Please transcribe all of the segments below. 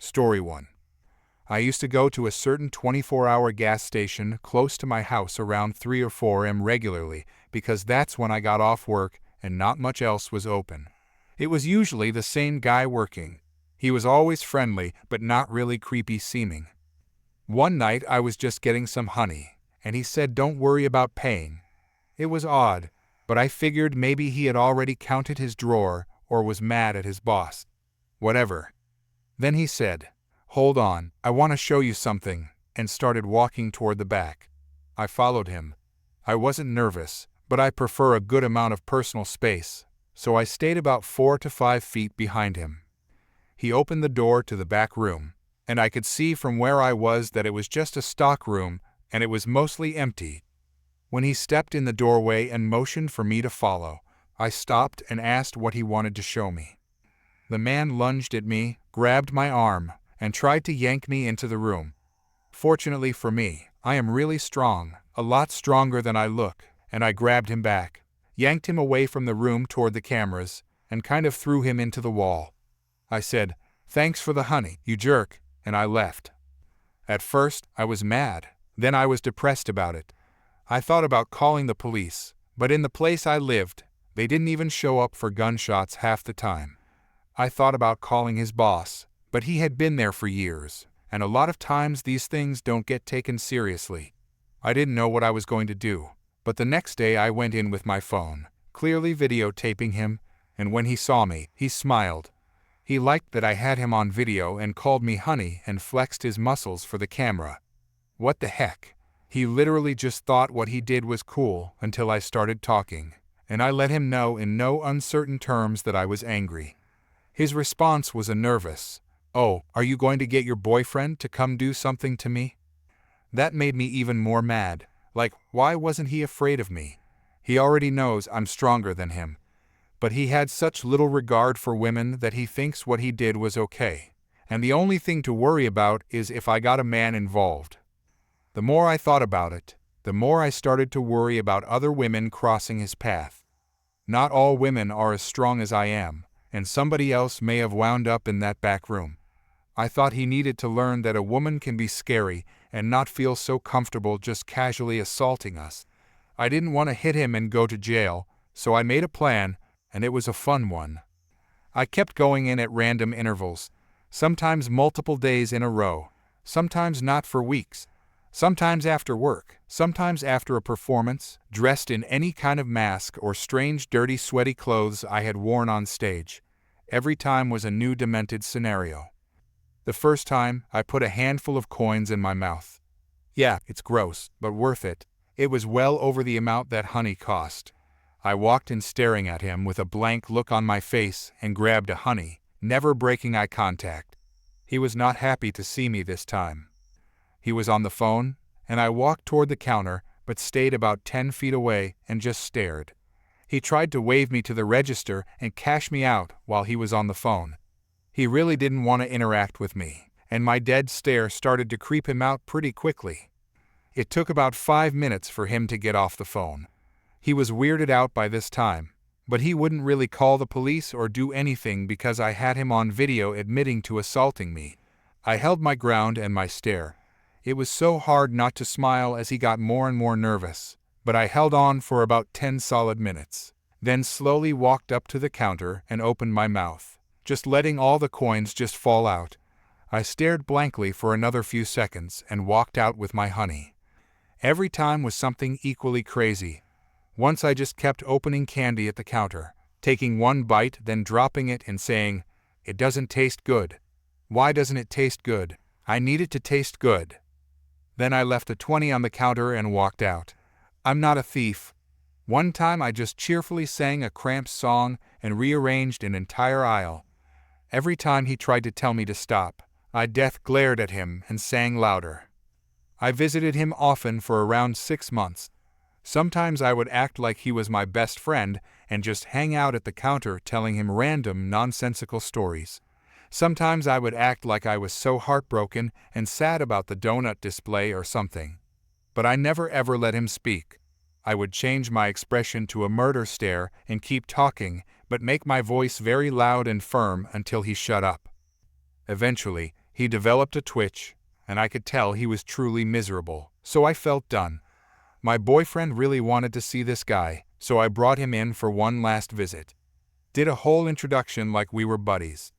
Story 1. I used to go to a certain 24-hour gas station close to my house around 3 or 4 am regularly because that's when I got off work and not much else was open. It was usually the same guy working. He was always friendly but not really creepy seeming. One night I was just getting some honey, and he said don't worry about paying. It was odd, but I figured maybe he had already counted his drawer or was mad at his boss. Whatever. Then he said, "Hold on, I want to show you something," and started walking toward the back. I followed him. I wasn't nervous, but I prefer a good amount of personal space, so I stayed about 4 to 5 feet behind him. He opened the door to the back room, and I could see from where I was that it was just a stock room and it was mostly empty. When he stepped in the doorway and motioned for me to follow, I stopped and asked what he wanted to show me. The man lunged at me, grabbed my arm, and tried to yank me into the room. Fortunately for me, I am really strong, a lot stronger than I look, and I grabbed him back, yanked him away from the room toward the cameras, and kind of threw him into the wall. I said, "Thanks for the honey, you jerk," and I left. At first, I was mad, then I was depressed about it. I thought about calling the police, but in the place I lived, they didn't even show up for gunshots half the time. I thought about calling his boss, but he had been there for years, and a lot of times these things don't get taken seriously. I didn't know what I was going to do, but the next day I went in with my phone, clearly videotaping him, and when he saw me, he smiled. He liked that I had him on video and called me honey and flexed his muscles for the camera. What the heck? He literally just thought what he did was cool until I started talking, and I let him know in no uncertain terms that I was angry. His response was a nervous, "Oh, are you going to get your boyfriend to come do something to me?" That made me even more mad. Like, why wasn't he afraid of me? He already knows I'm stronger than him. But he had such little regard for women that he thinks what he did was okay. And the only thing to worry about is if I got a man involved. The more I thought about it, the more I started to worry about other women crossing his path. Not all women are as strong as I am, and somebody else may have wound up in that back room. I thought he needed to learn that a woman can be scary and not feel so comfortable just casually assaulting us. I didn't want to hit him and go to jail, so I made a plan, and it was a fun one. I kept going in at random intervals, sometimes multiple days in a row, sometimes not for weeks, sometimes after work, sometimes after a performance, dressed in any kind of mask or strange dirty sweaty clothes I had worn on stage. Every time was a new demented scenario. The first time, I put a handful of coins in my mouth. Yeah, it's gross, but worth it. It was well over the amount that honey cost. I walked in staring at him with a blank look on my face and grabbed a honey, never breaking eye contact. He was not happy to see me this time. He was on the phone, and I walked toward the counter but stayed about 10 feet away and just stared. He tried to wave me to the register and cash me out while he was on the phone. He really didn't want to interact with me, and my dead stare started to creep him out pretty quickly. It took about 5 minutes for him to get off the phone. He was weirded out by this time, but he wouldn't really call the police or do anything because I had him on video admitting to assaulting me. I held my ground and my stare. It was so hard not to smile as he got more and more nervous, but I held on for about 10 solid minutes, then slowly walked up to the counter and opened my mouth, just letting all the coins just fall out. I stared blankly for another few seconds and walked out with my honey. Every time was something equally crazy. Once I just kept opening candy at the counter, taking one bite then dropping it and saying, "It doesn't taste good. Why doesn't it taste good? I need it to taste good." Then I left a 20 on the counter and walked out. I'm not a thief. One time I just cheerfully sang a Cramps song and rearranged an entire aisle. Every time he tried to tell me to stop, I death glared at him and sang louder. I visited him often for around 6 months. Sometimes I would act like he was my best friend and just hang out at the counter telling him random nonsensical stories. Sometimes I would act like I was so heartbroken and sad about the donut display or something. But I never ever let him speak. I would change my expression to a murder stare and keep talking, but make my voice very loud and firm until he shut up. Eventually, he developed a twitch, and I could tell he was truly miserable, so I felt done. My boyfriend really wanted to see this guy, so I brought him in for one last visit. Did a whole introduction like we were buddies.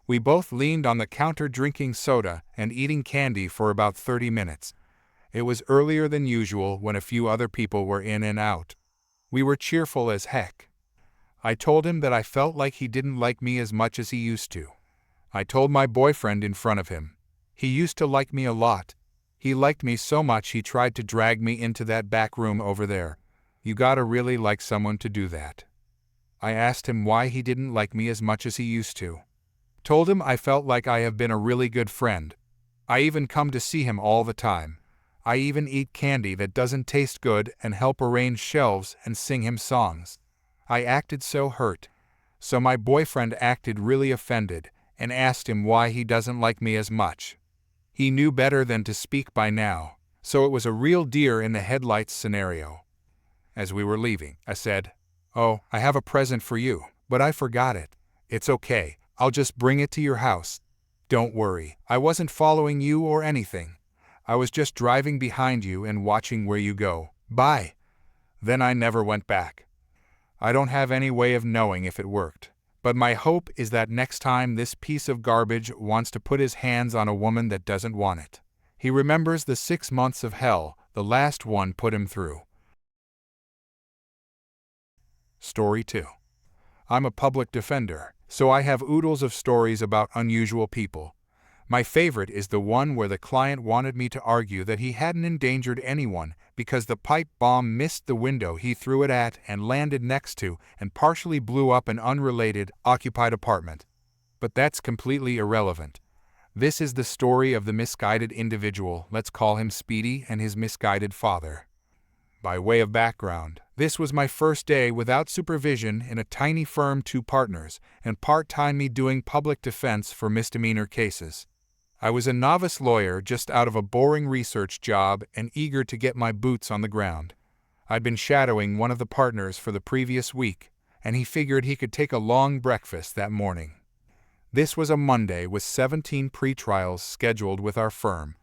We both leaned on the counter drinking soda and eating candy for about 30 minutes. It was earlier than usual when a few other people were in and out. We were cheerful as heck. I told him that I felt like he didn't like me as much as he used to. I told my boyfriend in front of him. He used to like me a lot. He liked me so much he tried to drag me into that back room over there. You gotta really like someone to do that. I asked him why he didn't like me as much as he used to. Told him I felt like I have been a really good friend. I even come to see him all the time. I even eat candy that doesn't taste good and help arrange shelves and sing him songs. I acted so hurt. So my boyfriend acted really offended and asked him why he doesn't like me as much. He knew better than to speak by now, so it was a real deer in the headlights scenario. As we were leaving, I said, "Oh, I have a present for you, but I forgot it. It's okay, I'll just bring it to your house. Don't worry, I wasn't following you or anything. I was just driving behind you and watching where you go. Bye." Then I never went back. I don't have any way of knowing if it worked, but my hope is that next time this piece of garbage wants to put his hands on a woman that doesn't want it, he remembers the 6 months of hell the last one put him through. Story 2. I'm a public defender, so I have oodles of stories about unusual people. My favorite is the one where the client wanted me to argue that he hadn't endangered anyone because the pipe bomb missed the window he threw it at and landed next to and partially blew up an unrelated, occupied apartment. But that's completely irrelevant. This is the story of the misguided individual, let's call him Speedy, and his misguided father. By way of background, this was my first day without supervision in a tiny firm, 2 partners, and part-time me doing public defense for misdemeanor cases. I was a novice lawyer just out of a boring research job and eager to get my boots on the ground. I'd been shadowing one of the partners for the previous week, and he figured he could take a long breakfast that morning. This was a Monday with 17 pretrials scheduled with our firm.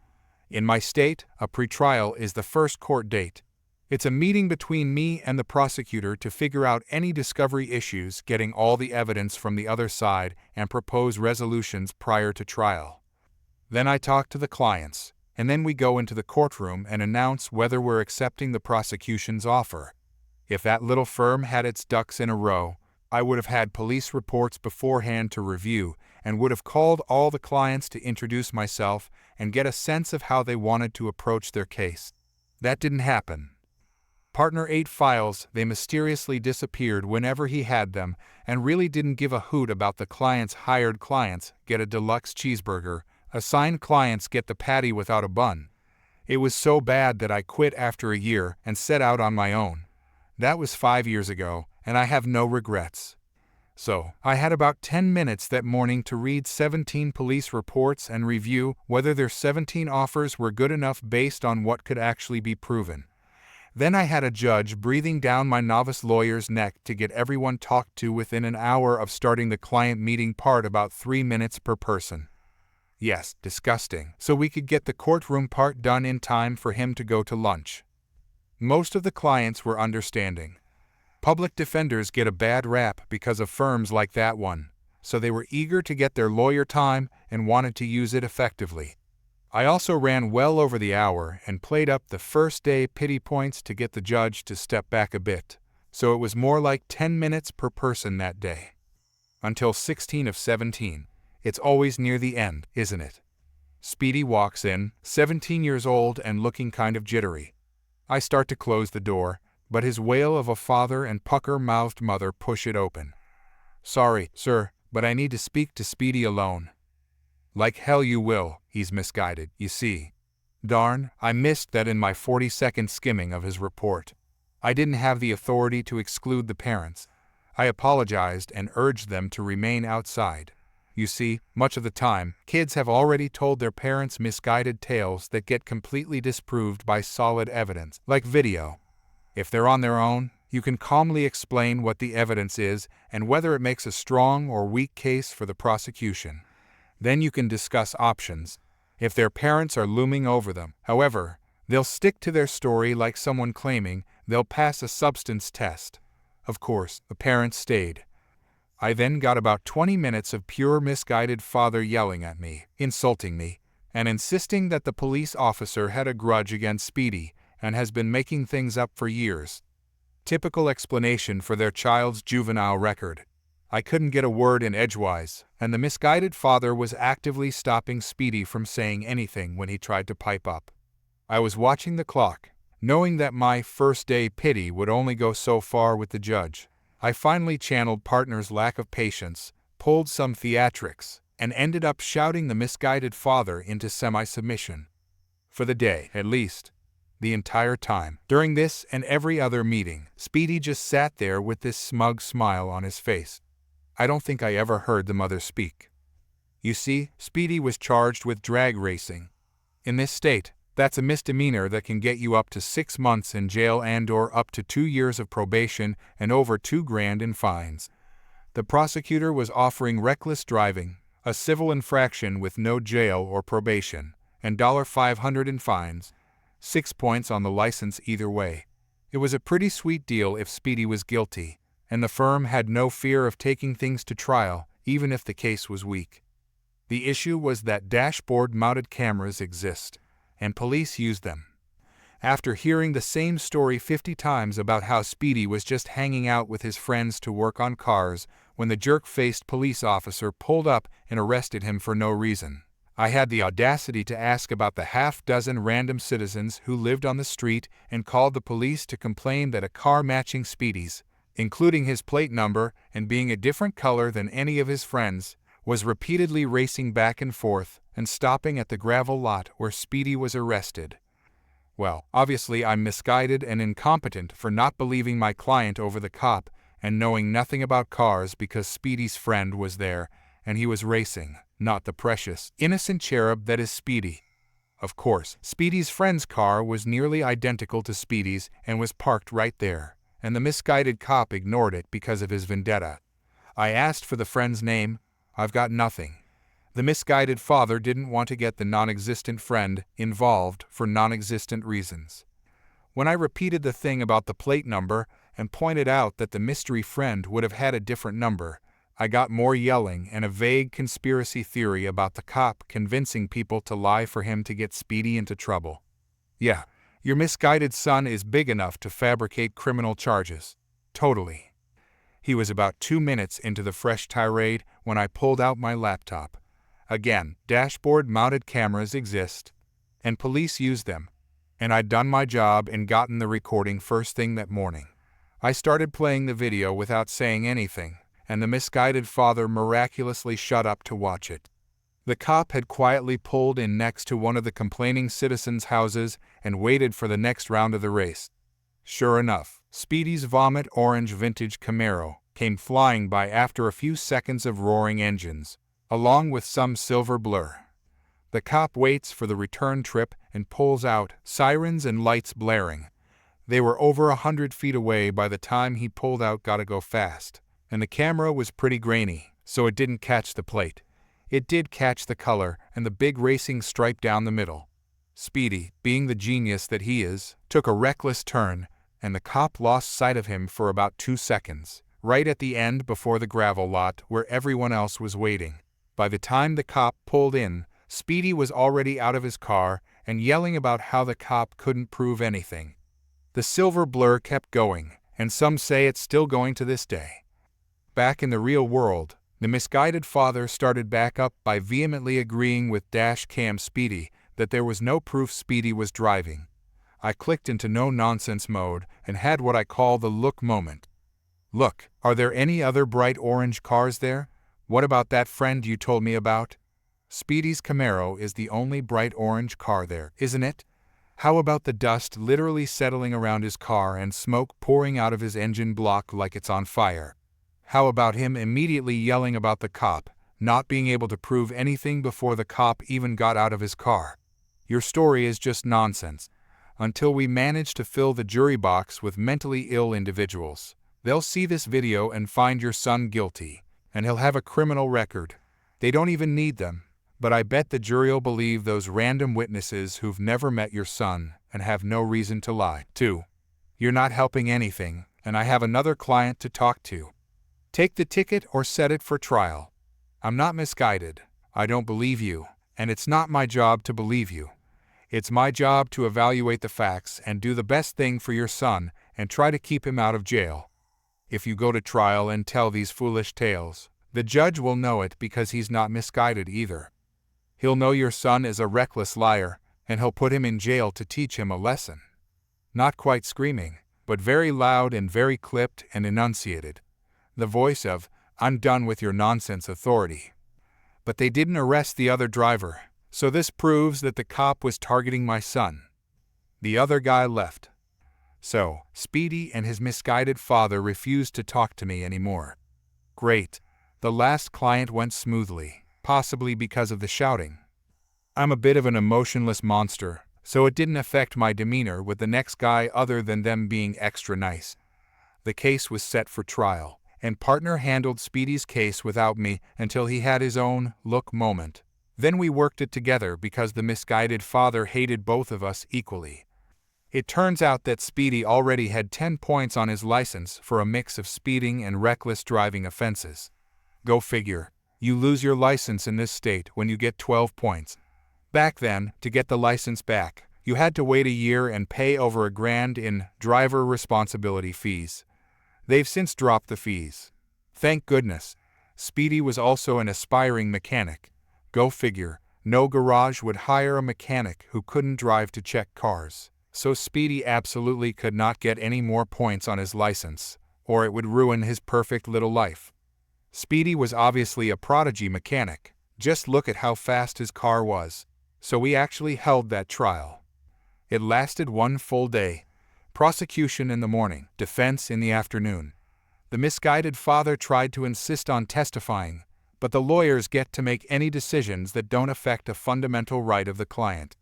In my state, a pretrial is the first court date. It's a meeting between me and the prosecutor to figure out any discovery issues, getting all the evidence from the other side, and propose resolutions prior to trial. Then I talk to the clients, and then we go into the courtroom and announce whether we're accepting the prosecution's offer. If that little firm had its ducks in a row, I would have had police reports beforehand to review and would have called all the clients to introduce myself and get a sense of how they wanted to approach their case. That didn't happen. Partner 8 files, they mysteriously disappeared whenever he had them and really didn't give a hoot about the client's hired clients get a deluxe cheeseburger, assigned clients get the patty without a bun. It was so bad that I quit after a year and set out on my own. That was 5 years ago, and I have no regrets. So, I had about 10 minutes that morning to read 17 police reports and review whether their 17 offers were good enough based on what could actually be proven. Then I had a judge breathing down my novice lawyer's neck to get everyone talked to within an hour of starting the client meeting part, about 3 minutes per person. Yes, disgusting, so we could get the courtroom part done in time for him to go to lunch. Most of the clients were understanding. Public defenders get a bad rap because of firms like that one, so they were eager to get their lawyer time and wanted to use it effectively. I also ran well over the hour and played up the first day pity points to get the judge to step back a bit, so it was more like 10 minutes per person that day. Until 16 of 17. It's always near the end, isn't it? Speedy walks in, 17 years old and looking kind of jittery. I start to close the door, but his wail of a father and pucker-mouthed mother push it open. "Sorry, sir, but I need to speak to Speedy alone." Like hell you will, he's misguided, you see. Darn, I missed that in my 40-second skimming of his report. I didn't have the authority to exclude the parents. I apologized and urged them to remain outside. You see, much of the time, kids have already told their parents misguided tales that get completely disproved by solid evidence, like video. If they're on their own, you can calmly explain what the evidence is and whether it makes a strong or weak case for the prosecution. Then you can discuss options, if their parents are looming over them. However, they'll stick to their story like someone claiming they'll pass a substance test. Of course, the parents stayed. I then got about 20 minutes of pure misguided father yelling at me, insulting me, and insisting that the police officer had a grudge against Speedy and has been making things up for years. Typical explanation for their child's juvenile record. I couldn't get a word in edgewise, and the misguided father was actively stopping Speedy from saying anything when he tried to pipe up. I was watching the clock, knowing that my first day pity would only go so far with the judge. I finally channeled partner's lack of patience, pulled some theatrics, and ended up shouting the misguided father into semi-submission. For the day, at least. The entire time. During this and every other meeting, Speedy just sat there with this smug smile on his face. I don't think I ever heard the mother speak. You see, Speedy was charged with drag racing. In this state, that's a misdemeanor that can get you up to 6 months in jail and/or up to 2 years of probation and over $2,000 in fines. The prosecutor was offering reckless driving, a civil infraction with no jail or probation, and $500 in fines, 6 points on the license either way. It was a pretty sweet deal if Speedy was guilty, and the firm had no fear of taking things to trial, even if the case was weak. The issue was that dashboard-mounted cameras exist, and police use them. After hearing the same story 50 times about how Speedy was just hanging out with his friends to work on cars when the jerk-faced police officer pulled up and arrested him for no reason, I had the audacity to ask about the half-dozen random citizens who lived on the street and called the police to complain that a car matching Speedy's, including his plate number and being a different color than any of his friends, was repeatedly racing back and forth and stopping at the gravel lot where Speedy was arrested. Well, obviously I'm misguided and incompetent for not believing my client over the cop and knowing nothing about cars because Speedy's friend was there and he was racing, not the precious, innocent cherub that is Speedy. Of course, Speedy's friend's car was nearly identical to Speedy's and was parked right there, and the misguided cop ignored it because of his vendetta. I asked for the friend's name. I've got nothing. The misguided father didn't want to get the non-existent friend involved for non-existent reasons. When I repeated the thing about the plate number and pointed out that the mystery friend would have had a different number, I got more yelling and a vague conspiracy theory about the cop convincing people to lie for him to get Speedy into trouble. Yeah, your misguided son is big enough to fabricate criminal charges. Totally. He was about 2 minutes into the fresh tirade when I pulled out my laptop. Again, dashboard-mounted cameras exist, and police use them, and I'd done my job and gotten the recording first thing that morning. I started playing the video without saying anything, and the misguided father miraculously shut up to watch it. The cop had quietly pulled in next to one of the complaining citizens' houses and waited for the next round of the race. Sure enough, Speedy's vomit orange vintage Camaro came flying by after a few seconds of roaring engines, along with some silver blur. The cop waits for the return trip and pulls out, sirens and lights blaring. They were over 100 feet away by the time he pulled out Gotta Go Fast, and the camera was pretty grainy, so it didn't catch the plate. It did catch the color and the big racing stripe down the middle. Speedy, being the genius that he is, took a reckless turn, and the cop lost sight of him for about 2 seconds, right at the end before the gravel lot where everyone else was waiting. By the time the cop pulled in, Speedy was already out of his car and yelling about how the cop couldn't prove anything. The silver blur kept going, and some say it's still going to this day. Back in the real world, the misguided father started back up by vehemently agreeing with dash cam Speedy that there was no proof Speedy was driving. I clicked into no-nonsense mode and had what I call the look moment. Look, are there any other bright orange cars there? What about that friend you told me about? Speedy's Camaro is the only bright orange car there, isn't it? How about the dust literally settling around his car and smoke pouring out of his engine block like it's on fire? How about him immediately yelling about the cop, not being able to prove anything before the cop even got out of his car? Your story is just nonsense. Until we manage to fill the jury box with mentally ill individuals, they'll see this video and find your son guilty, and he'll have a criminal record. They don't even need them. But I bet the jury'll believe those random witnesses who've never met your son and have no reason to lie. 2. You're not helping anything, and I have another client to talk to. Take the ticket or set it for trial. I'm not misguided. I don't believe you, and it's not my job to believe you. It's my job to evaluate the facts and do the best thing for your son and try to keep him out of jail. If you go to trial and tell these foolish tales, the judge will know it because he's not misguided either. He'll know your son is a reckless liar, and he'll put him in jail to teach him a lesson. Not quite screaming, but very loud and very clipped and enunciated. The voice of, "I'm done with your nonsense, authority." But they didn't arrest the other driver, so this proves that the cop was targeting my son. The other guy left. So, Speedy and his misguided father refused to talk to me anymore. Great. The last client went smoothly, possibly because of the shouting. I'm a bit of an emotionless monster, so it didn't affect my demeanor with the next guy other than them being extra nice. The case was set for trial, and partner handled Speedy's case without me until he had his own look moment. Then we worked it together because the misguided father hated both of us equally. It turns out that Speedy already had 10 points on his license for a mix of speeding and reckless driving offenses. Go figure. You lose your license in this state when you get 12 points. Back then, to get the license back, you had to wait a year and pay over $1,000 in driver responsibility fees. They've since dropped the fees. Thank goodness. Speedy was also an aspiring mechanic. Go figure, no garage would hire a mechanic who couldn't drive to check cars. So Speedy absolutely could not get any more points on his license, or it would ruin his perfect little life. Speedy was obviously a prodigy mechanic. Just look at how fast his car was. So we actually held that trial. It lasted 1 full day. Prosecution in the morning, defense in the afternoon. The misguided father tried to insist on testifying, but the lawyers get to make any decisions that don't affect a fundamental right of the client.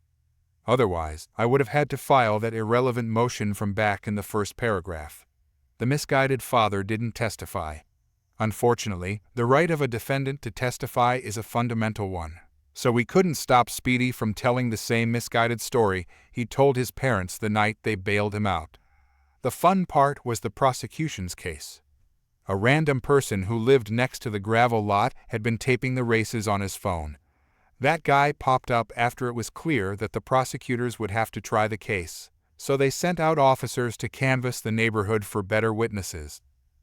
Otherwise, I would have had to file that irrelevant motion from back in the first paragraph. The misguided father didn't testify. Unfortunately, the right of a defendant to testify is a fundamental one. So we couldn't stop Speedy from telling the same misguided story he told his parents the night they bailed him out. The fun part was the prosecution's case. A random person who lived next to the gravel lot had been taping the races on his phone. That guy popped up after it was clear that the prosecutors would have to try the case, so they sent out officers to canvass the neighborhood for better witnesses.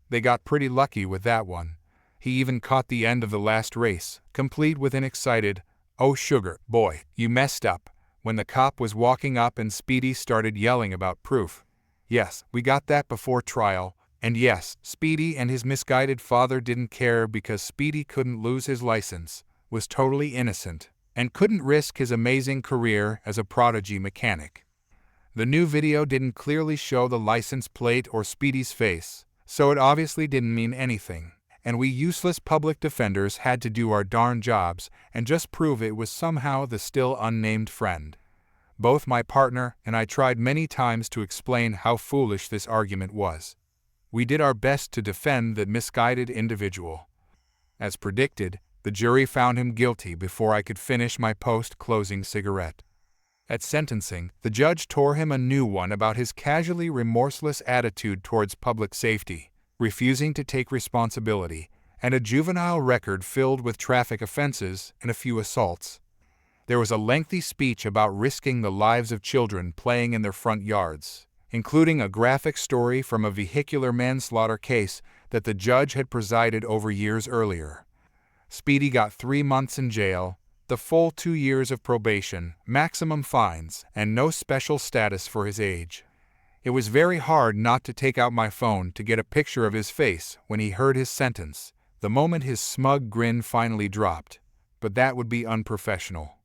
They got pretty lucky with that one. He even caught the end of the last race, complete with an excited, "Oh sugar, boy, you messed up," when the cop was walking up and Speedy started yelling about proof. Yes, we got that before trial, and yes, Speedy and his misguided father didn't care because Speedy couldn't lose his license, was totally innocent, and couldn't risk his amazing career as a prodigy mechanic. The new video didn't clearly show the license plate or Speedy's face, so it obviously didn't mean anything, and we useless public defenders had to do our darn jobs and just prove it was somehow the still unnamed friend. Both my partner and I tried many times to explain how foolish this argument was. We did our best to defend the misguided individual. As predicted, the jury found him guilty before I could finish my post-closing cigarette. At sentencing, the judge tore him a new one about his casually remorseless attitude towards public safety, refusing to take responsibility, and a juvenile record filled with traffic offenses and a few assaults. There was a lengthy speech about risking the lives of children playing in their front yards, including a graphic story from a vehicular manslaughter case that the judge had presided over years earlier. Speedy got 3 months in jail, the full 2 years of probation, maximum fines, and no special status for his age. It was very hard not to take out my phone to get a picture of his face when he heard his sentence, the moment his smug grin finally dropped, but that would be unprofessional.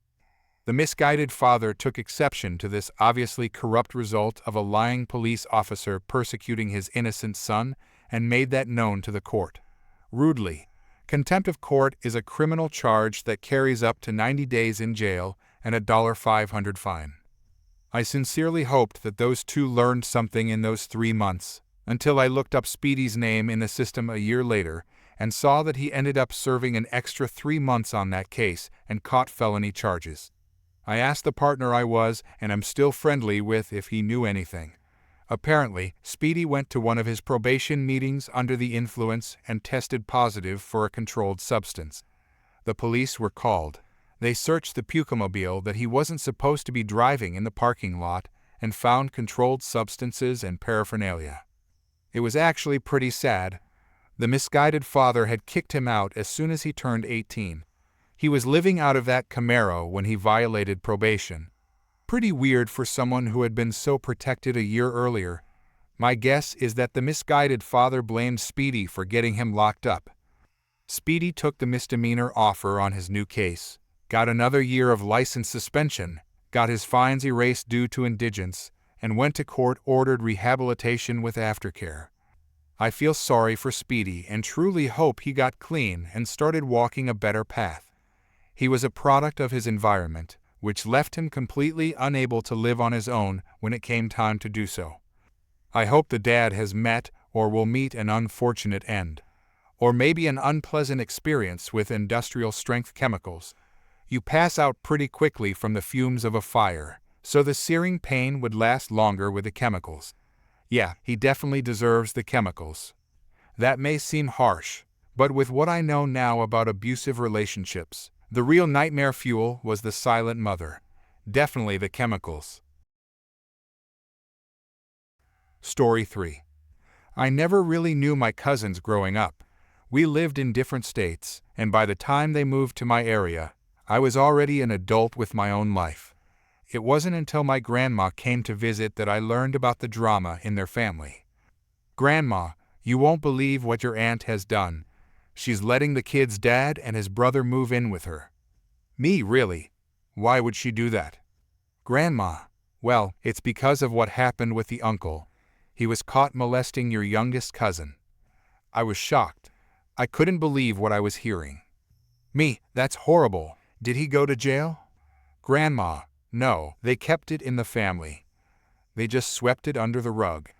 The misguided father took exception to this obviously corrupt result of a lying police officer persecuting his innocent son and made that known to the court. Rudely, contempt of court is a criminal charge that carries up to 90 days in jail and a $500 fine. I sincerely hoped that those two learned something in those 3 months, until I looked up Speedy's name in the system a year later and saw that he ended up serving an extra 3 months on that case and caught felony charges. I asked the partner I was and am still friendly with if he knew anything. Apparently, Speedy went to one of his probation meetings under the influence and tested positive for a controlled substance. The police were called. They searched the Pucomobile that he wasn't supposed to be driving in the parking lot and found controlled substances and paraphernalia. It was actually pretty sad. The misguided father had kicked him out as soon as he turned 18. He was living out of that Camaro when he violated probation. Pretty weird for someone who had been so protected a year earlier. My guess is that the misguided father blamed Speedy for getting him locked up. Speedy took the misdemeanor offer on his new case, got another year of license suspension, got his fines erased due to indigence, and went to court-ordered rehabilitation with aftercare. I feel sorry for Speedy and truly hope he got clean and started walking a better path. He was a product of his environment, which left him completely unable to live on his own when it came time to do so. I hope the dad has met or will meet an unfortunate end, or maybe an unpleasant experience with industrial-strength chemicals. You pass out pretty quickly from the fumes of a fire, so the searing pain would last longer with the chemicals. Yeah, he definitely deserves the chemicals. That may seem harsh, but with what I know now about abusive relationships, the real nightmare fuel was the silent mother. Definitely the chemicals. Story 3. I never really knew my cousins growing up. We lived in different states, and by the time they moved to my area, I was already an adult with my own life. It wasn't until my grandma came to visit that I learned about the drama in their family. "Grandma, you won't believe what your aunt has done. She's letting the kid's dad and his brother move in with her." "Me, really? Why would she do that?" "Grandma, well, it's because of what happened with the uncle. He was caught molesting your youngest cousin." I was shocked. I couldn't believe what I was hearing. "Me, that's horrible. Did he go to jail?" "Grandma, no, they kept it in the family. They just swept it under the rug.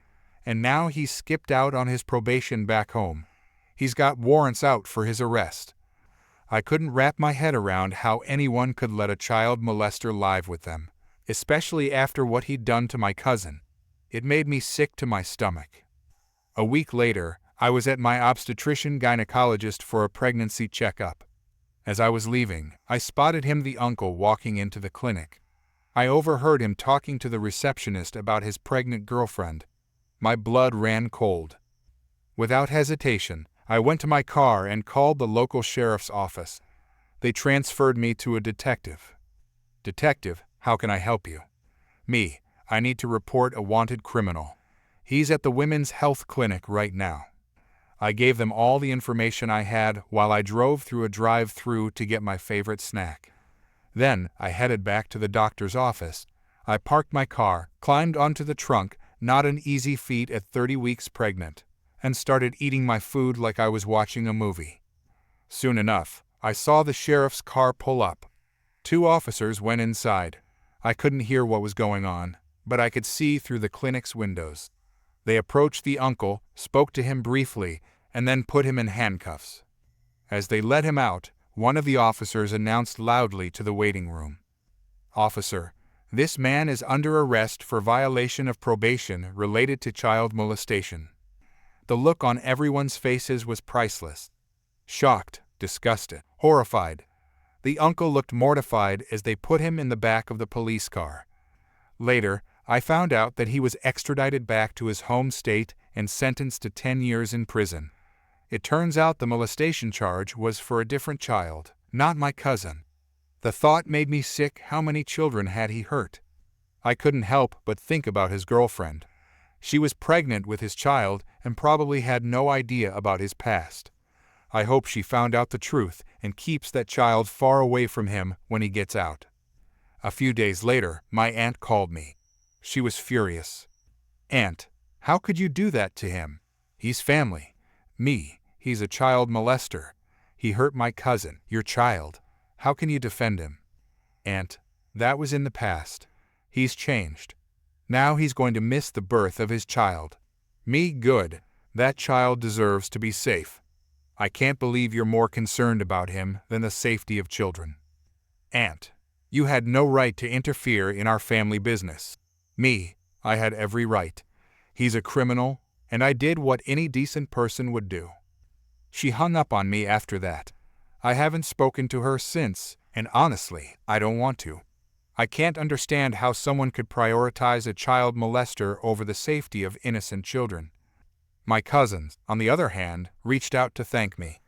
And now he's skipped out on his probation back home. He's got warrants out for his arrest." I couldn't wrap my head around how anyone could let a child molester live with them, especially after what he'd done to my cousin. It made me sick to my stomach. A week later, I was at my obstetrician-gynecologist for a pregnancy checkup. As I was leaving, I spotted the uncle walking into the clinic. I overheard him talking to the receptionist about his pregnant girlfriend. My blood ran cold. Without hesitation, I went to my car and called the local sheriff's office. They transferred me to a detective. "Detective, how can I help you?" "Me, I need to report a wanted criminal. He's at the women's health clinic right now." I gave them all the information I had while I drove through a drive-thru to get my favorite snack. Then I headed back to the doctor's office. I parked my car, climbed onto the trunk, not an easy feat at 30 weeks pregnant, and started eating my food like I was watching a movie. Soon enough, I saw the sheriff's car pull up. 2 officers went inside. I couldn't hear what was going on, but I could see through the clinic's windows. They approached the uncle, spoke to him briefly, and then put him in handcuffs. As they let him out, one of the officers announced loudly to the waiting room, "Officer, this man is under arrest for violation of probation related to child molestation." The look on everyone's faces was priceless. Shocked, disgusted, horrified. The uncle looked mortified as they put him in the back of the police car. Later, I found out that he was extradited back to his home state and sentenced to 10 years in prison. It turns out the molestation charge was for a different child, not my cousin. The thought made me sick. How many children had he hurt? I couldn't help but think about his girlfriend. She was pregnant with his child and probably had no idea about his past. I hope she found out the truth and keeps that child far away from him when he gets out. A few days later, my aunt called me. She was furious. "Aunt, how could you do that to him? He's family." "Me, he's a child molester. He hurt my cousin, your child. How can you defend him?" "Aunt, that was in the past. He's changed. Now he's going to miss the birth of his child." "Me, good. That child deserves to be safe." I can't believe you're more concerned about him than the safety of children. Aunt, you had no right to interfere in our family business. Me, I had every right. He's a criminal, and I did what any decent person would do. She hung up on me after that. I haven't spoken to her since, and honestly, I don't want to. I can't understand how someone could prioritize a child molester over the safety of innocent children. My cousins, on the other hand, reached out to thank me.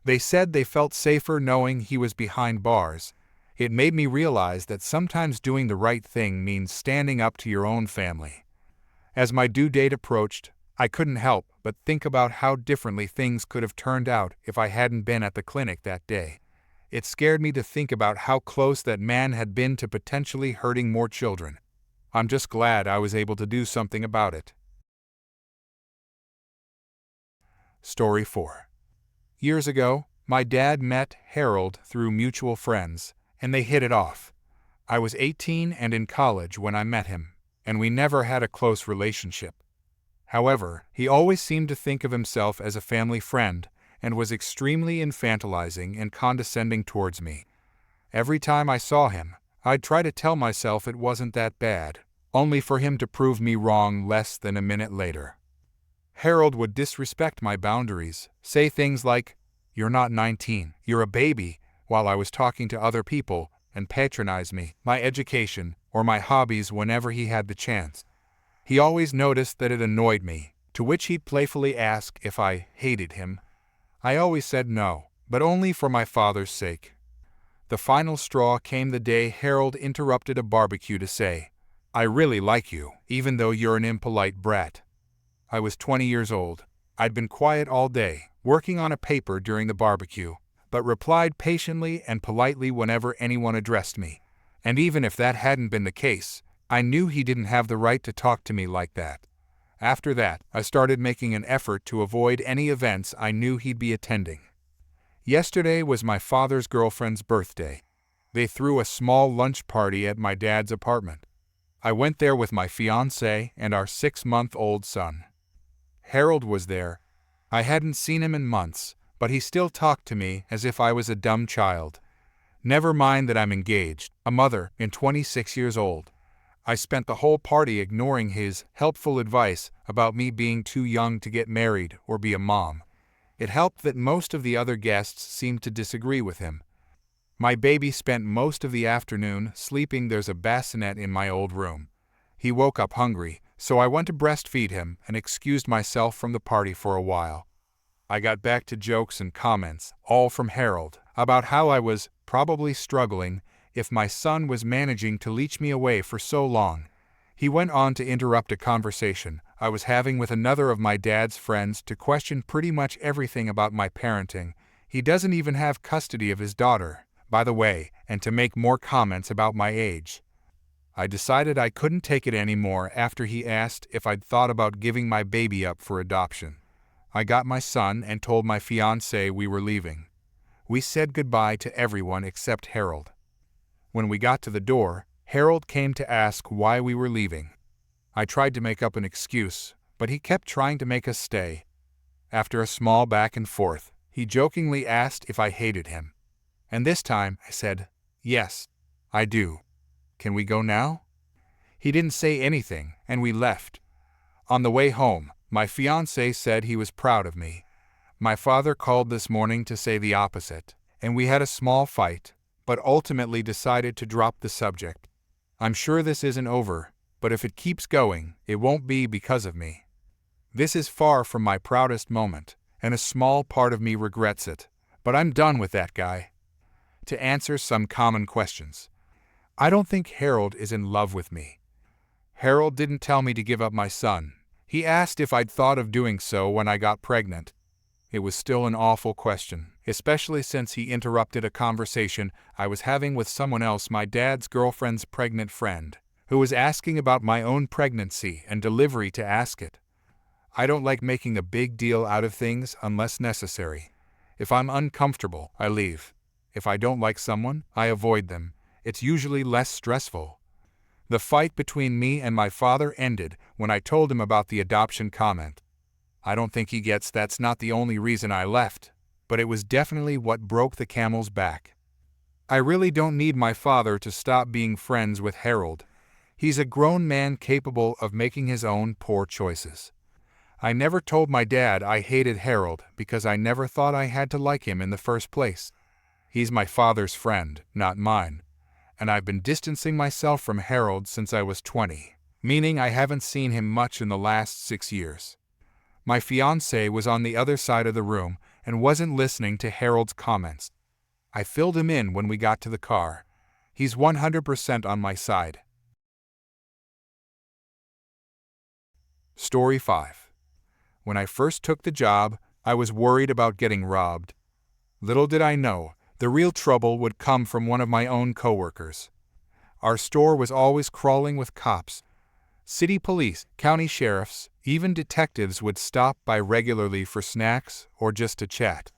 They said they felt safer knowing he was behind bars. It made me realize that sometimes doing the right thing means standing up to your own family. As my due date approached, I couldn't help but think about how differently things could have turned out if I hadn't been at the clinic that day. It scared me to think about how close that man had been to potentially hurting more children. I'm just glad I was able to do something about it. Story 4. Years ago, my dad met Harold through mutual friends, and they hit it off. I was 18 and in college when I met him, and we never had a close relationship. However, he always seemed to think of himself as a family friend and was extremely infantilizing and condescending towards me. Every time I saw him, I'd try to tell myself it wasn't that bad, only for him to prove me wrong less than a minute later. Harold would disrespect my boundaries, say things like, "You're not 19, you're a baby," while I was talking to other people, and patronize me, my education, or my hobbies whenever he had the chance. He always noticed that it annoyed me, to which he'd playfully ask if I hated him. I always said no, but only for my father's sake. The final straw came the day Harold interrupted a barbecue to say, "I really like you, even though you're an impolite brat." I was 20 years old. I'd been quiet all day, working on a paper during the barbecue, but replied patiently and politely whenever anyone addressed me. And even if that hadn't been the case, I knew he didn't have the right to talk to me like that. After that, I started making an effort to avoid any events I knew he'd be attending. Yesterday was my father's girlfriend's birthday. They threw a small lunch party at my dad's apartment. I went there with my fiancée and our 6-month-old son. Harold was there. I hadn't seen him in months, but he still talked to me as if I was a dumb child. Never mind that I'm engaged, a mother, and 26 years old. I spent the whole party ignoring his helpful advice about me being too young to get married or be a mom. It helped that most of the other guests seemed to disagree with him. My baby spent most of the afternoon sleeping. There's a bassinet in my old room. He woke up hungry, so I went to breastfeed him and excused myself from the party for a while. I got back to jokes and comments, all from Harold, about how I was probably struggling if my son was managing to leech me away for so long. He went on to interrupt a conversation I was having with another of my dad's friends to question pretty much everything about my parenting. He doesn't even have custody of his daughter, by the way, and to make more comments about my age. I decided I couldn't take it anymore after he asked if I'd thought about giving my baby up for adoption. I got my son and told my fiancée we were leaving. We said goodbye to everyone except Harold. When we got to the door, Harold came to ask why we were leaving. I tried to make up an excuse, but he kept trying to make us stay. After a small back and forth, he jokingly asked if I hated him. And this time I said, "Yes, I do. Can we go now?" He didn't say anything, and we left. On the way home, my fiancé said he was proud of me. My father called this morning to say the opposite, and we had a small fight, but ultimately decided to drop the subject. I'm sure this isn't over, but if it keeps going, it won't be because of me. This is far from my proudest moment, and a small part of me regrets it, but I'm done with that guy. To answer some common questions. I don't think Harold is in love with me. Harold didn't tell me to give up my son. He asked if I'd thought of doing so when I got pregnant. It was still an awful question, especially since he interrupted a conversation I was having with someone else, my dad's girlfriend's pregnant friend, who was asking about my own pregnancy and delivery to ask it. I don't like making a big deal out of things unless necessary. If I'm uncomfortable, I leave. If I don't like someone, I avoid them. It's usually less stressful. The fight between me and my father ended when I told him about the adoption comment. I don't think he gets that's not the only reason I left. but it was definitely what broke the camel's back. I really don't need my father to stop being friends with Harold. He's a grown man capable of making his own poor choices. I never told my dad I hated Harold because I never thought I had to like him in the first place. He's my father's friend, not mine. And I've been distancing myself from Harold since I was 20, meaning I haven't seen him much in the last 6 years. My fiancée was on the other side of the room and wasn't listening to Harold's comments. I filled him in when we got to the car. He's 100% on my side. Story 5. When I first took the job, I was worried about getting robbed. Little did I know, the real trouble would come from one of my own coworkers. Our store was always crawling with cops. City police, county sheriffs, even detectives would stop by regularly for snacks or just to chat.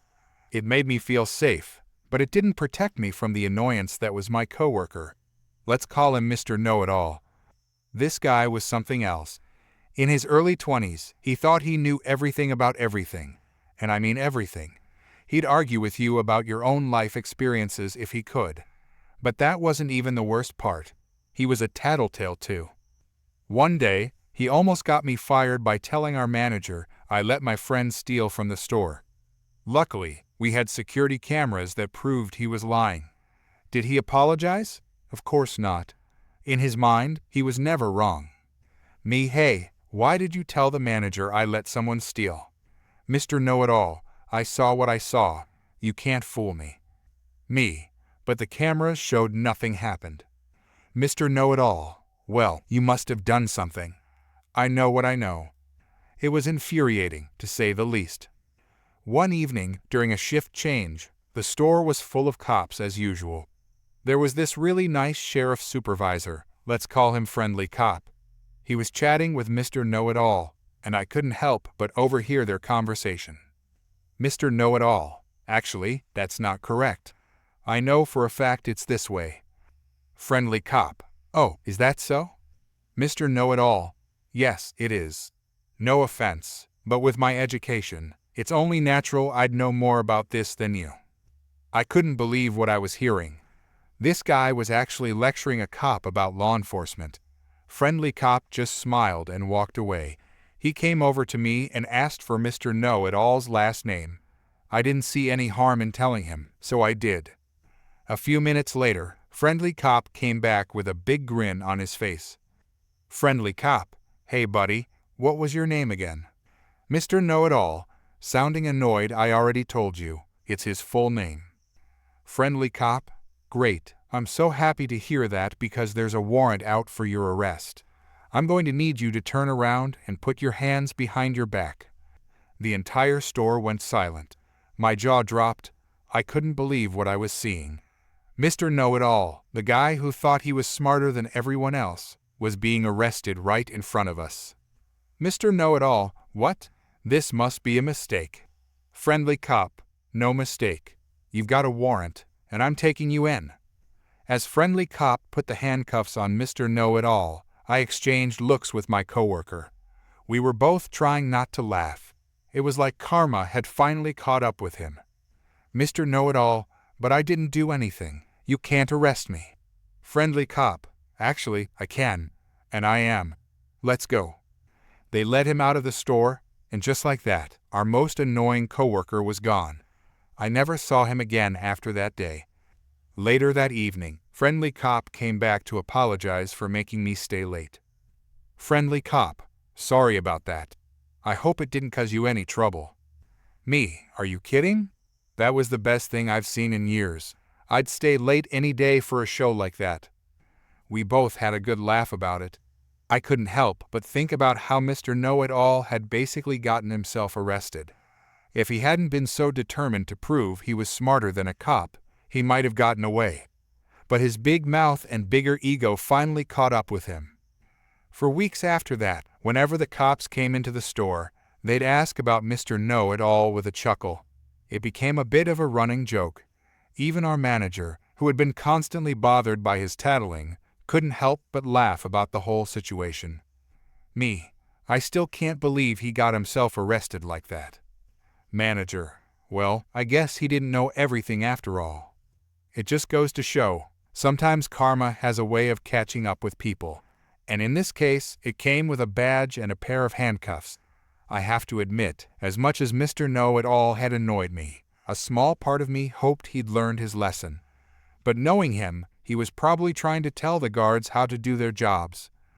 It made me feel safe, but it didn't protect me from the annoyance that was my coworker. Let's call him Mr. Know-It-All. This guy was something else. In his early 20s, he thought he knew everything about everything, and I mean everything. He'd argue with you about your own life experiences if he could. But that wasn't even the worst part. He was a tattletale too. One day, he almost got me fired by telling our manager I let my friend steal from the store. Luckily, we had security cameras that proved he was lying. Did he apologize? Of course not. In his mind, he was never wrong. Me, hey, why did you tell the manager I let someone steal? Mr. Know-It-All, I saw what I saw. You can't fool me. Me, but the cameras showed nothing happened. Mr. Know-It-All, well, you must have done something. I know what I know. It was infuriating, to say the least. One evening, during a shift change, the store was full of cops as usual. There was this really nice sheriff supervisor, let's call him Friendly Cop. He was chatting with Mr. Know-It-All, and I couldn't help but overhear their conversation. Mr. Know-It-All, actually, that's not correct. I know for a fact it's this way. Friendly Cop, oh, is that so? Mr. Know-It-All, yes, it is. No offense, but with my education, it's only natural I'd know more about this than you. I couldn't believe what I was hearing. This guy was actually lecturing a cop about law enforcement. Friendly Cop just smiled and walked away. He came over to me and asked for Mr. Know-It-All's last name. I didn't see any harm in telling him, so I did. A few minutes later, Friendly Cop came back with a big grin on his face. Friendly Cop, hey buddy, what was your name again? Mr. Know-It-All, sounding annoyed. I already told you, it's his full name. Friendly Cop, great, I'm so happy to hear that because there's a warrant out for your arrest. I'm going to need you to turn around and put your hands behind your back. The entire store went silent. My jaw dropped. I couldn't believe what I was seeing. Mr. Know-It-All, the guy who thought he was smarter than everyone else, was being arrested right in front of us. Mr. Know-It-All, what? This must be a mistake. Friendly Cop, no mistake. You've got a warrant, and I'm taking you in. As Friendly Cop put the handcuffs on Mr. Know-It-All, I exchanged looks with my coworker. We were both trying not to laugh. It was like karma had finally caught up with him. Mr. Know-It-All, but I didn't do anything. You can't arrest me. Friendly Cop, actually, I can, and I am. Let's go. They led him out of the store, and just like that, our most annoying coworker was gone. I never saw him again after that day. Later that evening, Friendly Cop came back to apologize for making me stay late. Friendly Cop, sorry about that. I hope it didn't cause you any trouble. Me, are you kidding? That was the best thing I've seen in years. I'd stay late any day for a show like that. We both had a good laugh about it. I couldn't help but think about how Mr. Know-It-All had basically gotten himself arrested. If he hadn't been so determined to prove he was smarter than a cop, he might have gotten away. But his big mouth and bigger ego finally caught up with him. For weeks after that, whenever the cops came into the store, they'd ask about Mr. Know-It-All with a chuckle. It became a bit of a running joke. Even our manager, who had been constantly bothered by his tattling, couldn't help but laugh about the whole situation. Me, I still can't believe he got himself arrested like that. Manager, Well, I guess he didn't know everything after all. It just goes to show, sometimes karma has a way of catching up with people. And in this case, it came with a badge and a pair of handcuffs. I have to admit, as much as Mr. Know-It-All had annoyed me, a small part of me hoped he'd learned his lesson. But knowing him, he was probably trying to tell the guards how to do their jobs.